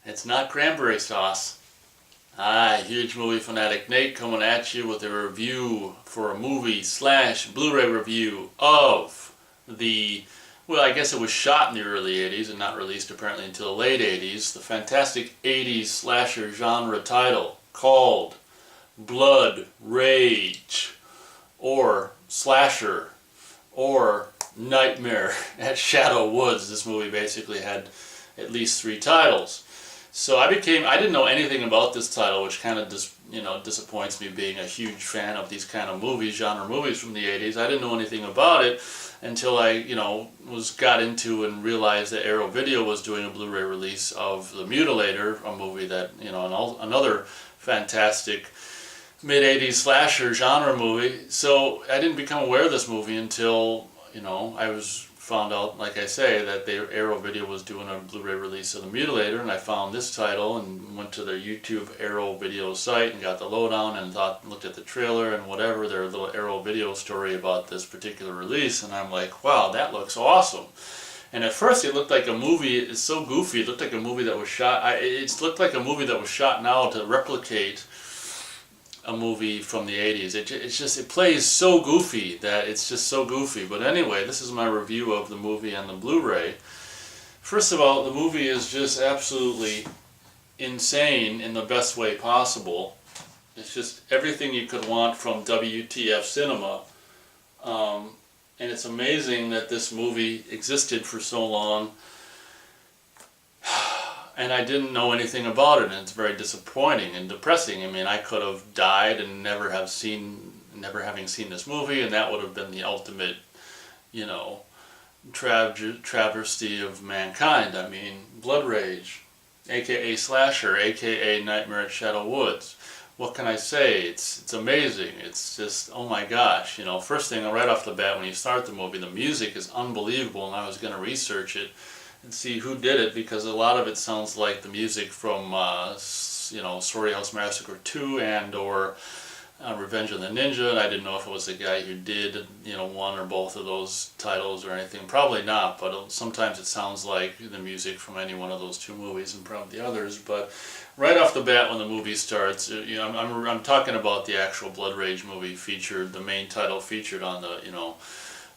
It's not cranberry sauce. Hi, huge movie fanatic Nate coming at you with a review for a movie slash Blu-ray review of well, I guess it was shot in the early 80s and not released apparently until the late 80s, the fantastic 80s slasher genre title called Blood Rage, or Slasher, or Nightmare at Shadow Woods. This movie basically had at least 3 titles. So I didn't know anything about this title, which kind of disappoints me, being a huge fan of these kind of movies, genre movies from the 80s. I didn't know anything about it until I, got into and realized that Arrow Video was doing a Blu-ray release of The Mutilator, a movie that, another fantastic mid-80s slasher genre movie. So I didn't become aware of this movie until, I found out, like I say, that Arrow Video was doing a Blu-ray release of The Mutilator, and I found this title and went to their YouTube Arrow Video site and got the lowdown and looked at the trailer and whatever, their little Arrow Video story about this particular release, and I'm like, wow, that looks awesome. And at first it looked like a movie. It's so goofy. It looked like a movie that was shot. It looked like a movie that was shot now to replicate a movie from the 80s. It plays so goofy that it's just so goofy. But anyway, this is my review of the movie and the Blu-ray. First of all, the movie is just absolutely insane in the best way possible. It's just everything you could want from WTF cinema. And it's amazing that this movie existed for so long and I didn't know anything about it, and it's very disappointing and depressing. I mean, I could have died and never having seen this movie, and that would have been the ultimate, travesty of mankind. I mean, Blood Rage, aka Slasher, aka Nightmare at Shadow Woods. What can I say? It's amazing. It's just, oh my gosh. First thing right off the bat, when you start the movie, the music is unbelievable, and I was going to research it and see who did it, because a lot of it sounds like the music from Sorry House Massacre 2 and or Revenge of the Ninja, and I didn't know if it was the guy who did one or both of those titles or anything. Probably not, but sometimes it sounds like the music from any one of those 2 movies and probably the others. But right off the bat, when the movie starts, I'm talking about the actual Blood Rage movie featured, the main title featured on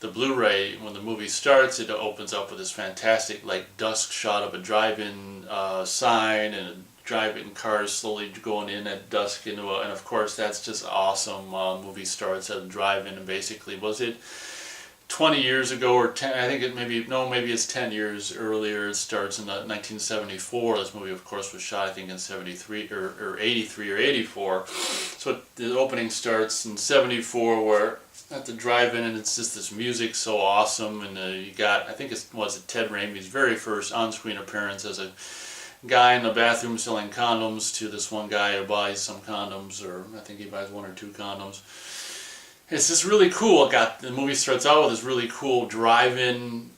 the Blu-ray. When the movie starts, it opens up with this fantastic dusk shot of a drive-in sign and drive-in cars slowly going in at dusk and of course that's just awesome. Movie starts at a drive-in, and basically, was it 20 years ago or 10? I think maybe it's 10 years earlier. It starts in 1974. This movie, of course, was shot I think in 73 or 83 or 84. So the opening starts in 74, where at the drive-in, and it's just this music so awesome, and you got, I think it was Ted Raimi's very first on-screen appearance as a guy in the bathroom selling condoms to this one guy who buys some condoms, or I think he buys 1 or 2 condoms. It's just really cool. The movie starts out with this really cool drive-in,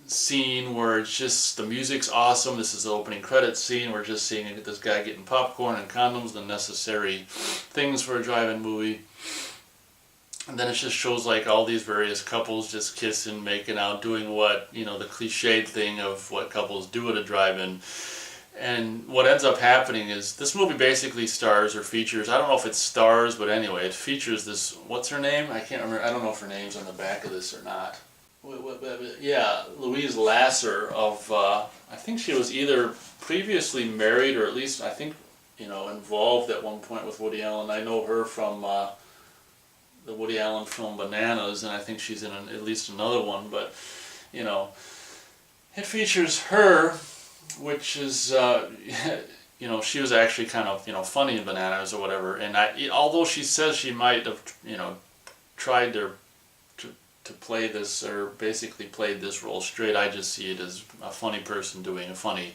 scene where it's just, the music's awesome. This is the opening credits scene. We're just seeing this guy getting popcorn and condoms, the necessary things for a drive-in movie. And then it just shows all these various couples just kissing, making out, doing what, the cliched thing of what couples do at a drive-in. And what ends up happening is this movie basically stars or features, I don't know if it stars, but anyway, it features this, what's her name? I can't remember. I don't know if her name's on the back of this or not. Yeah, Louise Lasser of, I think she was either previously married or at least, I think, involved at one point with Woody Allen. I know her from the Woody Allen film Bananas, and I think she's in at least another one, but it features her, which is she was actually kind of funny in Bananas or whatever, and although she says she might have tried to play this, or basically played this role straight, I just see it as a funny person doing a funny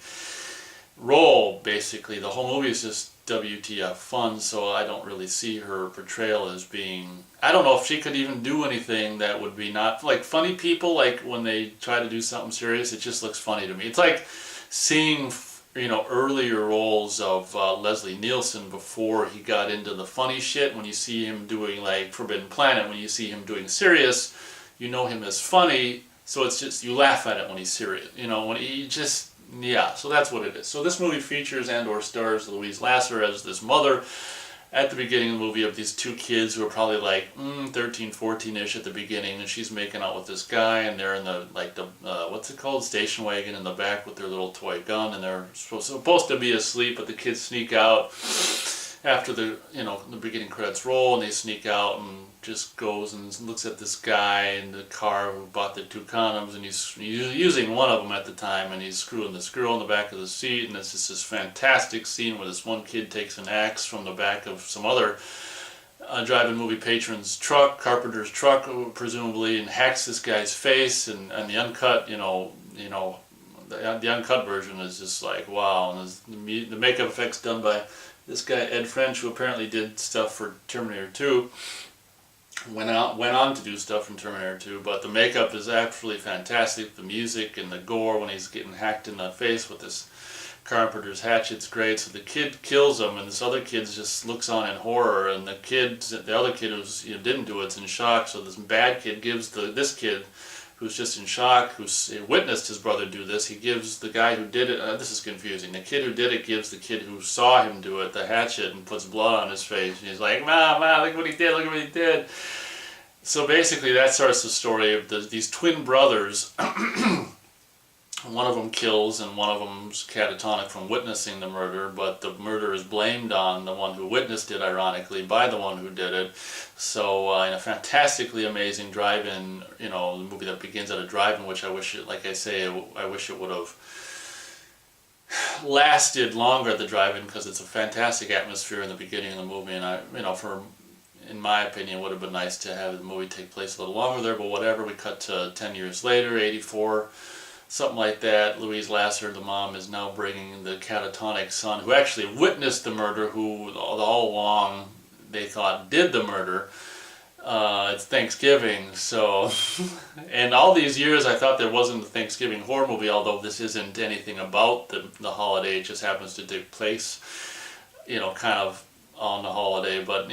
role. Basically the whole movie is just WTF fun, so I don't really see her portrayal as being, I don't know if she could even do anything that would be not, like funny people, when they try to do something serious, it just looks funny to me. It's like seeing, earlier roles of Leslie Nielsen before he got into the funny shit. When you see him doing Forbidden Planet, when you see him doing serious, you know him as funny, so it's just, you laugh at it when he's serious. When he just Yeah, so that's what it is. So this movie features and/or stars Louise Lasser as this mother at the beginning of the movie of these two kids who are probably like 13, 14-ish at the beginning, and she's making out with this guy, and they're in the what's it called, station wagon in the back with their little toy gun, and they're supposed to be asleep, but the kids sneak out after the beginning credits roll, and they sneak out and just goes and looks at this guy in the car who bought the two condoms, and he's using one of them at the time, and he's screwing this girl in the back of the seat, and it's just this fantastic scene where this one kid takes an axe from the back of some other drive-in movie patron's truck, carpenter's truck presumably, and hacks this guy's face, and the uncut, the uncut version is just like wow, and the makeup effects done by this guy Ed French, who apparently did stuff for Terminator 2, went on to do stuff from Terminator 2, but the makeup is absolutely fantastic. The music and the gore when he's getting hacked in the face with this carpenter's hatchet's great. So the kid kills him, and this other kid just looks on in horror, and the other kid who's didn't do it's in shock. So this bad kid gives this kid who's just in shock, who's witnessed his brother do this, he gives the guy who did it, this is confusing, the kid who did it gives the kid who saw him do it the hatchet and puts blood on his face, and he's like, "Mom, look what he did, look what he did." So basically that starts the story of these twin brothers. One of them kills, and one of them's catatonic from witnessing the murder, but the murder is blamed on the one who witnessed it, ironically, by the one who did it. So in a fantastically amazing drive-in, the movie that begins at a drive-in, which I wish it would have lasted longer at the drive-in, because it's a fantastic atmosphere in the beginning of the movie, and in my opinion, it would have been nice to have the movie take place a little longer there, but whatever. We cut to 10 years later, 84. Something like that. Louise Lasser, the mom, is now bringing the catatonic son, who actually witnessed the murder, who all along they thought did the murder. It's Thanksgiving, so... and all these years I thought there wasn't a Thanksgiving horror movie, although this isn't anything about the holiday. It just happens to take place, kind of on the holiday. But,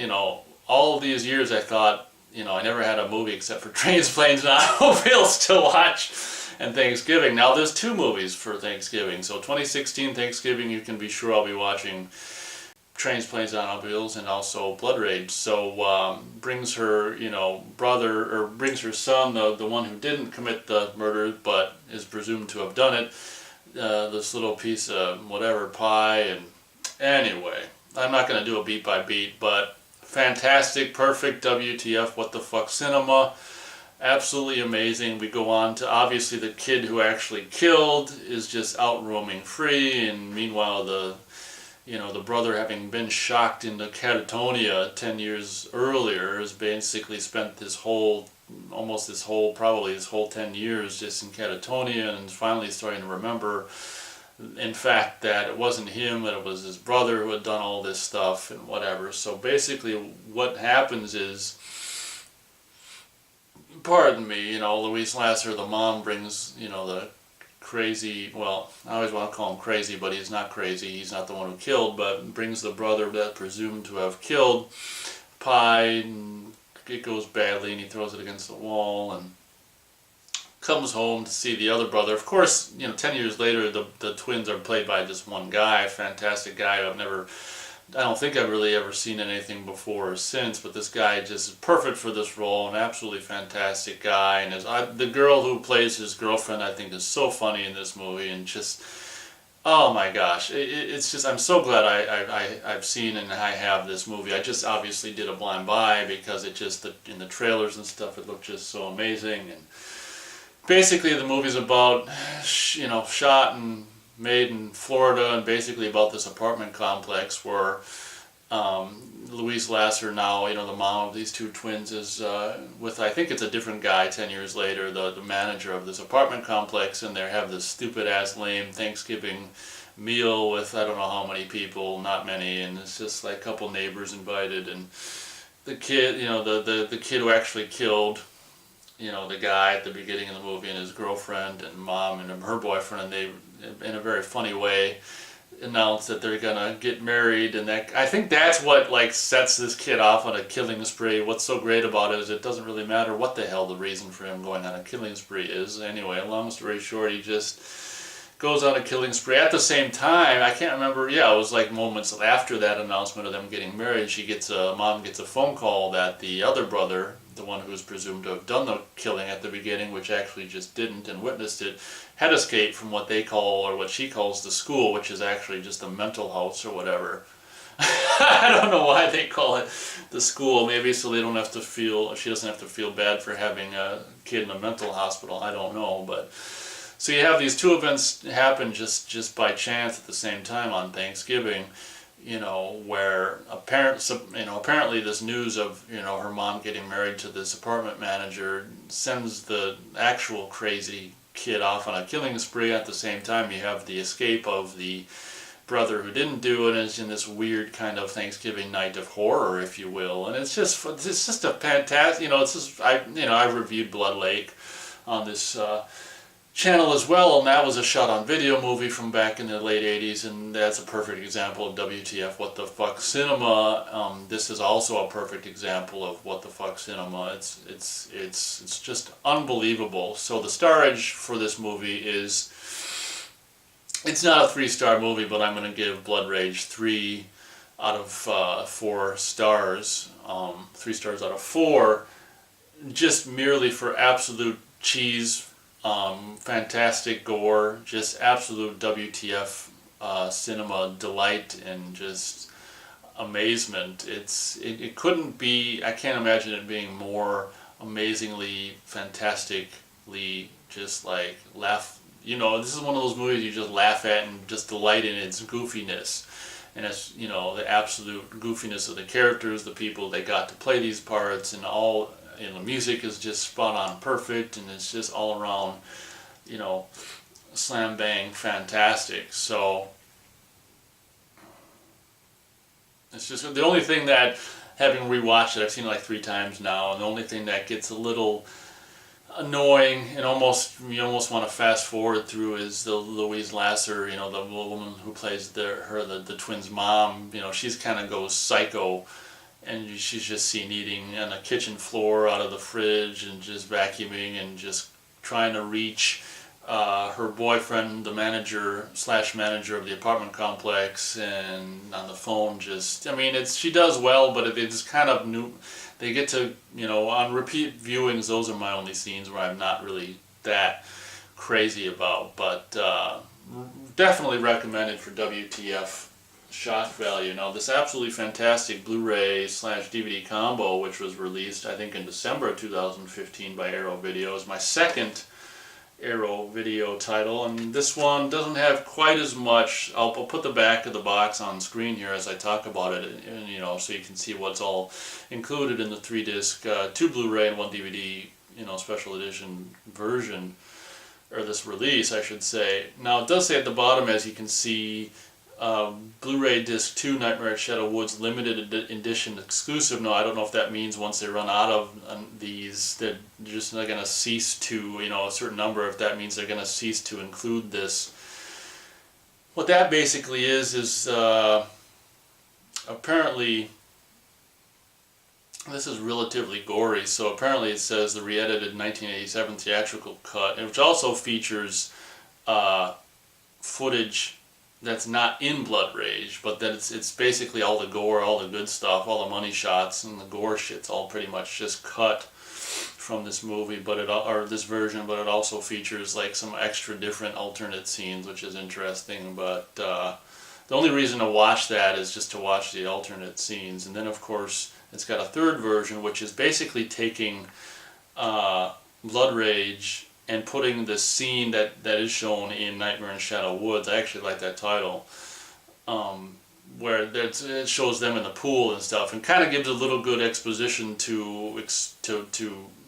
all of these years I thought, I never had a movie except for Trains, Planes, and Automobiles to watch. And Thanksgiving. Now there's two movies for Thanksgiving. So 2016 Thanksgiving, you can be sure I'll be watching Trains, Planes, and Automobiles, and also Blood Rage. So brings her, brings her son, the one who didn't commit the murder but is presumed to have done it, this little piece of whatever pie. And anyway, I'm not going to do a beat by beat, but fantastic, perfect WTF, what the fuck cinema. Absolutely amazing. We go on to, obviously, the kid who actually killed is just out roaming free, and meanwhile the brother, having been shocked into catatonia 10 years earlier, has basically spent probably this whole 10 years just in catatonia, and finally starting to remember, in fact, that it wasn't him, that it was his brother who had done all this stuff and whatever. So basically what happens is, pardon me, Louise Lasser, the mom, brings, the crazy, well, I always want to call him crazy, but he's not crazy, he's not the one who killed, but brings the brother that presumed to have killed pie, and it goes badly, and he throws it against the wall, and comes home to see the other brother. Of course, 10 years later, the twins are played by just one guy, fantastic guy. I don't think I've really ever seen anything before or since, but this guy just is perfect for this role, an absolutely fantastic guy. And the girl who plays his girlfriend, I think, is so funny in this movie, and just, oh my gosh, it's just, I'm so glad I've seen and I have this movie. I just obviously did a blind buy because it just, in the trailers and stuff, it looked just so amazing. And basically the movie's about, shot and made in Florida, and basically about this apartment complex where Louise Lasser, now, the mom of these two twins, is with, I think it's a different guy 10 years later, the manager of this apartment complex, and they have this stupid ass lame Thanksgiving meal with I don't know how many people, not many, and it's just like a couple neighbors invited, and the kid, the kid who actually killed the guy at the beginning of the movie, and his girlfriend and mom and her boyfriend, and they, in a very funny way, announce that they're gonna get married, and I think that's what sets this kid off on a killing spree. What's so great about it is it doesn't really matter what the hell the reason for him going on a killing spree is. Anyway, long story short, he just goes on a killing spree. At the same time, I can't remember, yeah, it was like moments after that announcement of them getting married, mom gets a phone call that the other brother, the one who was presumed to have done the killing at the beginning, which actually just didn't and witnessed it, had escaped from what they call, or what she calls, the school, which is actually just a mental house or whatever. I don't know why they call it the school. Maybe so they don't have to feel, she doesn't have to feel bad for having a kid in a mental hospital. I don't know, but so you have these two events happen just by chance at the same time on Thanksgiving, where apparently this news of, her mom getting married to this apartment manager sends the actual crazy kid off on a killing spree. At the same time, you have the escape of the brother who didn't do it, and it's in this weird kind of Thanksgiving night of horror, if you will. And it's just a fantastic, I've reviewed Blood Lake on this channel as well, and that was a shot on video movie from back in the late 80s, and that's a perfect example of WTF what the fuck cinema. This is also a perfect example of what the fuck cinema. It's just unbelievable. So the starage for this movie is, it's not a 3-star movie, but I'm going to give Blood Rage 3 out of 4 stars. 3 stars out of 4, just merely for absolute cheese. Fantastic gore, just absolute WTF cinema delight and just amazement. It couldn't be, I can't imagine it being more amazingly, fantastically, just like laugh. This is one of those movies you just laugh at and just delight in its goofiness. And it's, the absolute goofiness of the characters, the people that got to play these parts, and all. The music is just spot on perfect, and it's just all around, slam bang fantastic. So it's just the only thing that, having rewatched it, I've seen it like 3 times now, and the only thing that gets a little annoying and you almost want to fast forward through is the Louise Lasser, the woman who plays the twins' mom. She's kind of goes psycho. And she's just seen eating on the kitchen floor out of the fridge and just vacuuming and just trying to reach her boyfriend, the manager/manager of the apartment complex, and on the phone she does well, but it's kind of new. They get to, on repeat viewings, those are my only scenes where I'm not really that crazy about, but definitely recommended for WTF shock value. Now, this absolutely fantastic Blu-ray/DVD combo, which was released, I think, in December of 2015 by Arrow Video, is my second Arrow Video title, and this one doesn't have quite as much. I'll put the back of the box on screen here as I talk about it, and so you can see what's all included in the 3-disc, 2 Blu-ray and 1 DVD, special edition version, or this release, I should say. Now, it does say at the bottom, as you can see, Blu-ray Disc 2 Nightmare at Shadow Woods limited edition exclusive. Now, I don't know if that means once they run out of these, they're just not going to cease to, a certain number, if that means they're going to cease to include this. What that basically is apparently, this is relatively gory, so apparently it says the re-edited 1987 theatrical cut, which also features footage that's not in Blood Rage, but that it's basically all the gore, all the good stuff, all the money shots, and the gore shit's all pretty much just cut from this movie, or this version. But it also features like some extra different alternate scenes, which is interesting. But the only reason to watch that is just to watch the alternate scenes, and then of course it's got a third version, which is basically taking Blood Rage and putting the scene that is shown in Nightmare in Shadow Woods. I actually like that title, where it shows them in the pool and stuff, and kind of gives a little good exposition to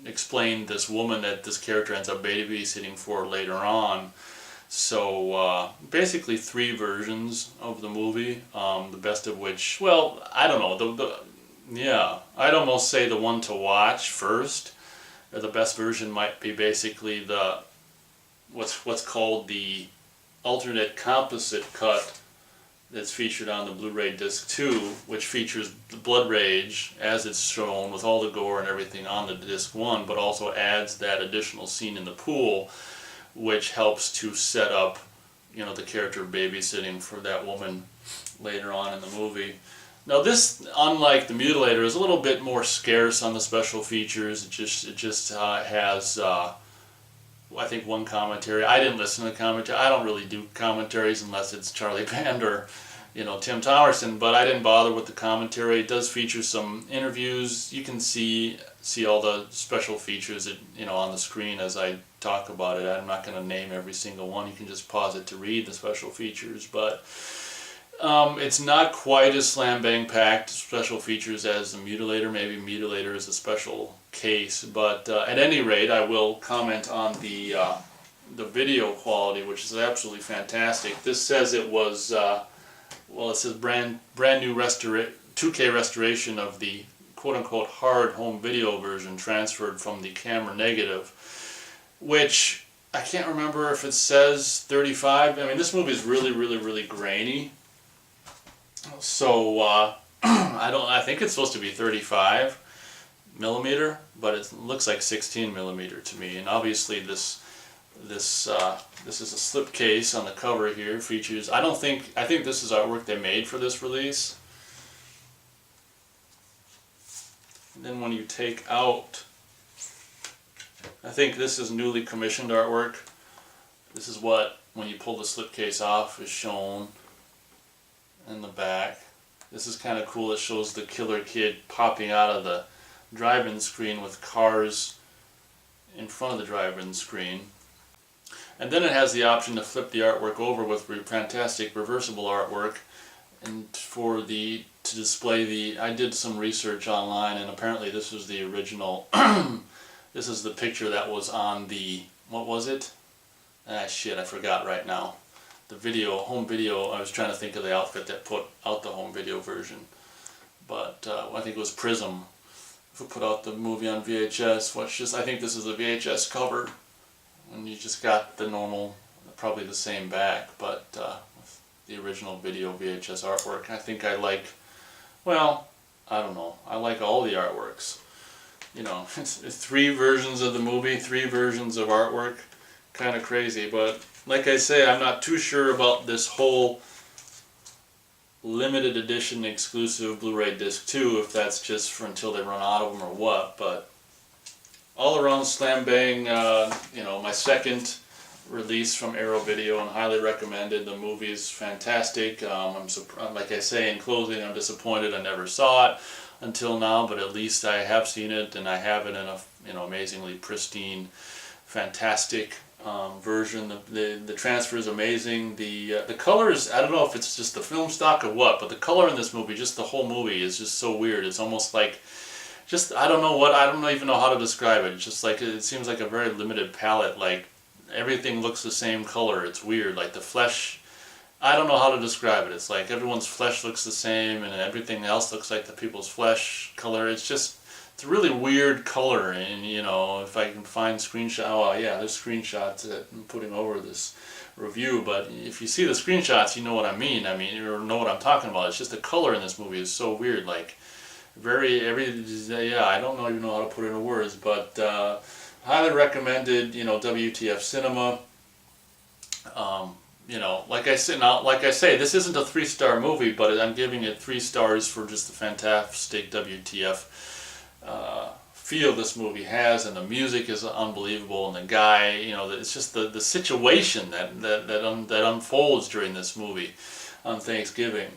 explain this woman that this character ends up babysitting for later on. So basically 3 versions of the movie, the best of which, well, I don't know, I'd almost say the one to watch first. The best version might be basically what's called the alternate composite cut that's featured on the Blu-ray Disc 2, which features the Blood Rage as it's shown with all the gore and everything on the Disc 1, but also adds that additional scene in the pool, which helps to set up you know, the character babysitting for that woman later on in the movie. Now this, unlike The Mutilator, is a little bit more scarce on the special features. It just has, I think, one commentary. I didn't listen to the commentary. I don't really do commentaries unless it's Charlie Band or, you know, Tim Thomerson, but I didn't bother with the commentary. It does feature some interviews. You can see all the special features, you know, on the screen as I talk about it. I'm not going to name every single one. You can just pause it to read the special features, but it's not quite as slam bang packed special features as The Mutilator. Maybe Mutilator is a special case, but at any rate, I will comment on the video quality, which is absolutely fantastic. This says it was well, it says brand new 2K restoration of the quote-unquote hard home video version transferred from the camera negative, which I can't remember if it says 35. I mean, this movie is really grainy. So I think it's supposed to be 35 millimeter, but it looks like 16 millimeter to me. And obviously this is a slipcase on the cover here. Features, I think this is artwork they made for this release. And then when you take out, I think this is newly commissioned artwork. This is what, when you pull the slipcase off, is shown in the back. This is kind of cool. It shows the killer kid popping out of the drive-in screen with cars in front of the drive-in screen. And then it has the option to flip the artwork over with fantastic reversible artwork, and to display the, I did some research online, and apparently this was the original. This is the picture that was on the, what was it? Ah shit, I forgot right now. The video, home video. I was trying to think of the outfit that put out the home video version, but I think it was Prism who put out the movie on VHS. I think this is the VHS cover, and you just got the normal, probably the same back, but with the original video VHS artwork. I think I like, well, I don't know, I like all the artworks. You know, it's 3 versions of the movie, 3 versions of artwork, kind of crazy, but like I say, I'm not too sure about this whole limited edition exclusive Blu-ray disc 2, if that's just for until they run out of them or what, but all around slam bang, you know, my second release from Arrow Video, and highly recommended. The movie is fantastic. Like I say in closing, I'm disappointed I never saw it until now, but at least I have seen it, and I have it in a, you know, amazingly pristine, fantastic version. The transfer is amazing. The colors, I don't know if it's just the film stock or what, but the color in this movie, just the whole movie, is just so weird. It's almost like, just, I don't even know how to describe it. It's just like, it seems like a very limited palette. Like everything looks the same color. It's weird. Like the flesh, I don't know how to describe it. It's like everyone's flesh looks the same, and everything else looks like the people's flesh color. It's just, it's a really weird color. And you know, if I can find screenshots, oh yeah, there's screenshots that I'm putting over this review. But if you see the screenshots, you know what I mean. Or know what I'm talking about. It's just the color in this movie is so weird. Like yeah, I don't even know how to put it in words, but highly recommended. You know, WTF Cinema. You know, like I say, this isn't a 3-star movie, but I'm giving it 3 stars for just the fantastic WTF feel this movie has, and the music is unbelievable, and the guy, you know, it's just the situation that unfolds during this movie on Thanksgiving.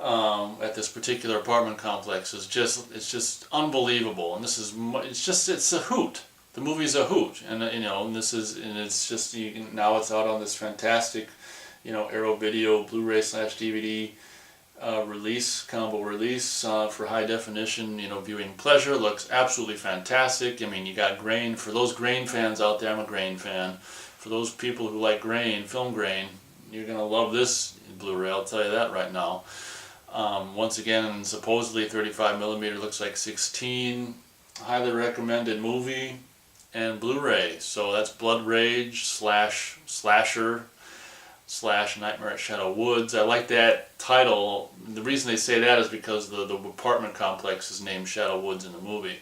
At this particular apartment complex is just unbelievable, and it's a hoot. The movie's a hoot, and you know, and it's just, now it's out on this fantastic, you know, Arrow Video Blu-ray / DVD combo release for high definition, you know, viewing pleasure. Looks absolutely fantastic. I mean, you got grain. For those grain fans out there, I'm a grain fan. For those people who like grain, film grain, you're gonna love this Blu-ray. I'll tell you that right now. Once again, supposedly 35mm, looks like 16. Highly recommended movie and Blu-ray. So that's Blood Rage / Slasher / Nightmare at Shadow Woods. I like that title. The reason they say that is because the apartment complex is named Shadow Woods in the movie.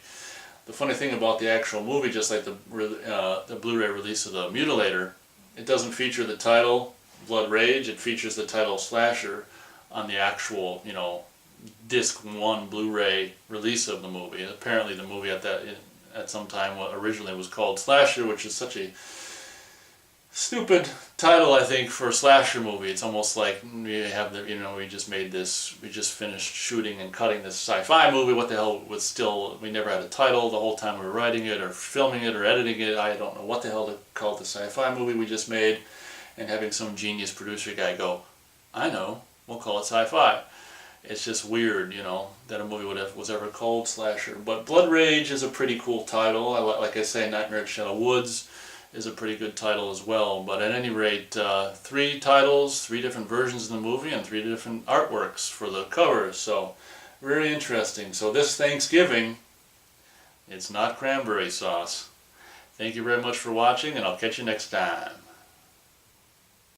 The funny thing about the actual movie, just like the Blu-ray release of The Mutilator, it doesn't feature the title Blood Rage. It features the title Slasher on the actual, disc 1 Blu-ray release of the movie. Apparently the movie at some time originally was called Slasher, which is such a stupid title, I think, for a slasher movie. It's almost like we have we just finished shooting and cutting this sci-fi movie. What the hell we never had a title the whole time we were writing it or filming it or editing it. I don't know what the hell to call it, the sci-fi movie we just made, and having some genius producer guy go, I know, we'll call it sci-fi. It's just weird, that a movie was ever called Slasher. But Blood Rage is a pretty cool title. Like I say, Nightmare at Shadow Woods is a pretty good title as well. But at any rate, 3 titles, 3 different versions of the movie, and 3 different artworks for the covers. So, very interesting. So this Thanksgiving, it's not cranberry sauce. Thank you very much for watching, and I'll catch you next time.